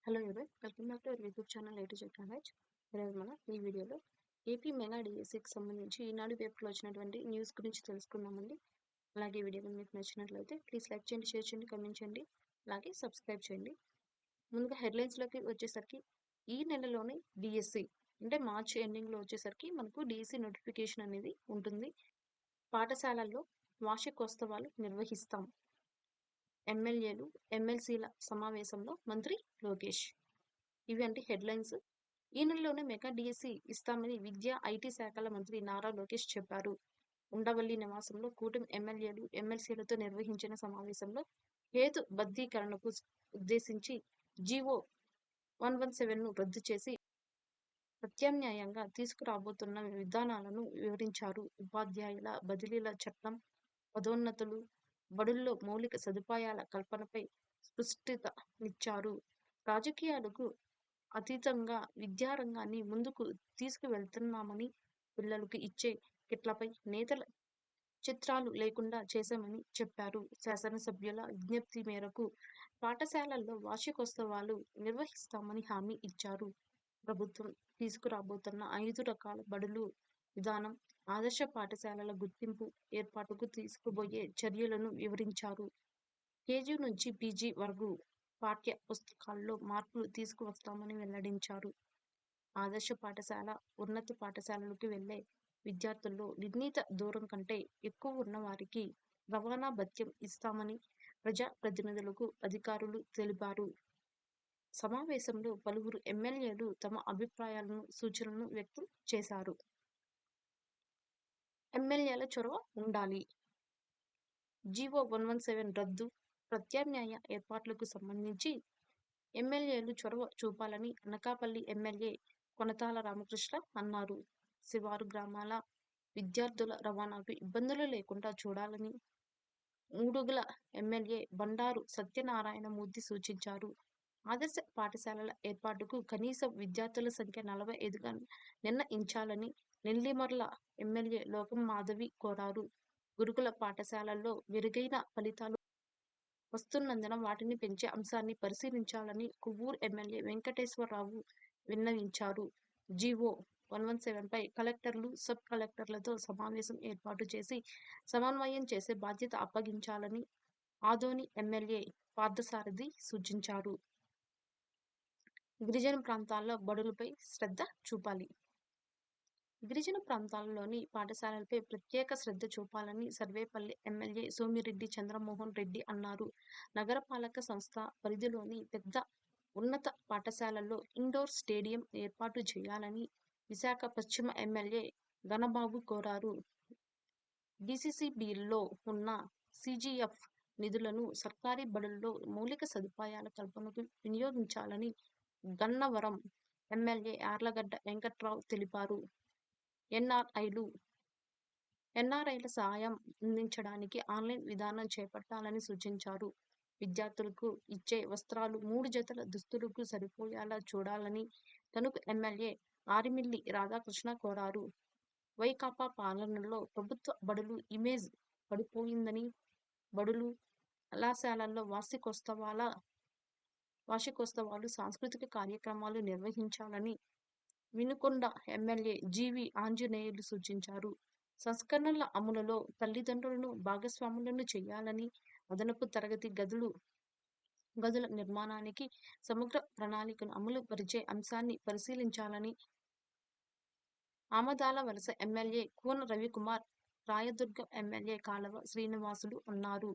Hello everyone, welcome back to our YouTube channel A to Z knowledge. ఈరోజు మనం ఈ వీడియోలో ఏపీ మెగా డిఎస్సికి సంబంధించి ఈనాడు పేపర్లో వచ్చినటువంటి న్యూస్ గురించి తెలుసుకుందామండి. అలాగే ఈ వీడియో మీకు నచ్చినట్లయితే ప్లీజ్ లైక్ చేయండి, షేర్ చేయండి, కమెంట్ చేయండి, అలాగే సబ్స్క్రైబ్ చేయండి. ముందుగా హెడ్లైన్స్లోకి వచ్చేసరికి ఈ నెలలోనే డిఎస్సి అంటే మార్చి ఎండింగ్లో వచ్చేసరికి మనకు డిఎస్సి నోటిఫికేషన్ అనేది ఉంటుంది. పాఠశాలల్లో వార్షికోత్సవాలు నిర్వహిస్తాం. ఎమ్మెల్యేలు ఎమ్మెల్సీల సమావేశంలో మంత్రి లోకేష్. ఇవి అంటే హెడ్లైన్స్. ఈ నెలలోనే మెగా డిఎస్సి ఇస్తామని విద్యా ఐటీ శాఖల మంత్రి నారా లోకేష్ చెప్పారు. ఉండవల్లి నివాసంలో కూటమి ఎమ్మెల్యేలు ఎమ్మెల్సీలతో నిర్వహించిన సమావేశంలో హేతు బద్దీకరణకు ఉద్దేశించి జీవో 117ను రద్దు చేసి ప్రత్యామ్నాయంగా తీసుకురాబోతున్న విధానాలను వివరించారు. ఉపాధ్యాయుల బదిలీల చట్టం, పదోన్నతులు, బడుల్లో మౌలిక సదుపాయాల కల్పనపై స్పష్టతనిచ్చారు. రాజకీయాలకు అతీతంగా విద్యారంగాన్ని ముందుకు తీసుకువెళ్తున్నామని, పిల్లలకు ఇచ్చే కిట్లపై నేతల చిత్రాలు లేకుండా చేశామని చెప్పారు. శాసనసభ్యుల విజ్ఞప్తి మేరకు పాఠశాలల్లో వార్షికోత్సవాలు నిర్వహిస్తామని హామీ ఇచ్చారు. ప్రభుత్వం తీసుకురాబోతున్న 5 రకాల బడులు విధానం, ఆదర్శ పాఠశాలల గుర్తింపు ఏర్పాటుకు తీసుకుబోయే చర్యలను వివరించారు. కేజీ నుంచి పీజీ వరకు పాఠ్య పుస్తకాల్లో మార్పులు తీసుకువస్తామని వెల్లడించారు. ఆదర్శ పాఠశాల, ఉన్నత పాఠశాలలకు వెళ్లే విద్యార్థుల్లో నిర్ణీత దూరం కంటే ఎక్కువ ఉన్న వారికి రవాణా భత్యం ఇస్తామని ప్రజా ప్రతినిధులకు అధికారులు తెలిపారు. సమావేశంలో పలువురు ఎమ్మెల్యేలు తమ అభిప్రాయాలను, సూచనలను వ్యక్తం చేశారు. ఎమ్మెల్యేల చొరవ ఉండాలి. జీవో 117 రద్దు, ప్రత్యామ్నాయ ఏర్పాట్లకు సంబంధించి ఎమ్మెల్యేలు చొరవ చూపాలని అనకాపల్లి ఎమ్మెల్యే కొనతాల రామకృష్ణ అన్నారు. శివారు గ్రామాల విద్యార్థుల రవాణాకు ఇబ్బందులు లేకుండా చూడాలని మూడుగుల ఎమ్మెల్యే బండారు సత్యనారాయణమూర్తి సూచించారు. ఆదర్శ పాఠశాలల ఏర్పాటుకు కనీసం విద్యార్థుల సంఖ్య 45గా నిర్ణయించాలని నెల్లిమర్ల ఎమ్మెల్యే లోకం మాధవి కోరారు. గురుకుల పాఠశాలల్లో మెరుగైన ఫలితాలు వస్తున్నందున వాటిని పెంచే అంశాన్ని పరిశీలించాలని కొవ్వూరు ఎమ్మెల్యే వెంకటేశ్వరరావు విన్నవించారు. జీవో 117పై కలెక్టర్లు, సబ్ కలెక్టర్లతో సమావేశం ఏర్పాటు చేసి సమన్వయం చేసే బాధ్యత అప్పగించాలని ఆదోని ఎమ్మెల్యే పార్థసారథి సూచించారు. గిరిజన ప్రాంతాల్లో బడులపై శ్రద్ధ చూపాలి. గిరిజన ప్రాంతాలలోని పాఠశాలలపై ప్రత్యేక శ్రద్ధ చూపాలని సర్వేపల్లి ఎమ్మెల్యే సోమిరెడ్డి చంద్రమోహన్ రెడ్డి అన్నారు. నగరపాలక సంస్థ పరిధిలోని పెద్ద ఉన్నత పాఠశాలల్లో ఇండోర్ స్టేడియం ఏర్పాటు చేయాలని విశాఖ పశ్చిమ ఎమ్మెల్యే ఘనబాబు కోరారు. డీసీసీబీలో ఉన్న సీజీఎఫ్ నిధులను సర్కారీ బడుల్లో మౌలిక సదుపాయాల కల్పనకు వినియోగించాలని గన్నవరం ఎమ్మెల్యే యార్లగడ్డ వెంకట్రావు తెలిపారు. ఎన్ఆర్ఐల సహాయం అందించడానికి ఆన్లైన్ విధానం చేపట్టాలని సూచించారు. విద్యార్థులకు ఇచ్చే వస్త్రాలు 3 జతల దుస్తులకు సరిపోయేలా చూడాలని తణుకు ఎమ్మెల్యే ఆరిమిల్లి రాధాకృష్ణ కోరారు. వైకాపా పాలనలో ప్రభుత్వ బడులు ఇమేజ్ పడిపోయిందని, బడులు, కళాశాలల్లో వార్షికోత్సవాలు, సాంస్కృతిక కార్యక్రమాలు నిర్వహించాలని వినుకొండ ఎమ్మెల్యే జీవి ఆంజనేయులు సూచించారు. సంస్కరణల అమలులో తల్లిదండ్రులను భాగస్వాములను చేయాలని, అదనపు తరగతి గదుల నిర్మాణానికి సమగ్ర ప్రణాళికను అమలు పరిచే అంశాన్ని పరిశీలించాలని ఆమదాల వలస ఎమ్మెల్యే కూన రవికుమార్, రాయదుర్గం ఎమ్మెల్యే కాలవ శ్రీనివాసులు అన్నారు.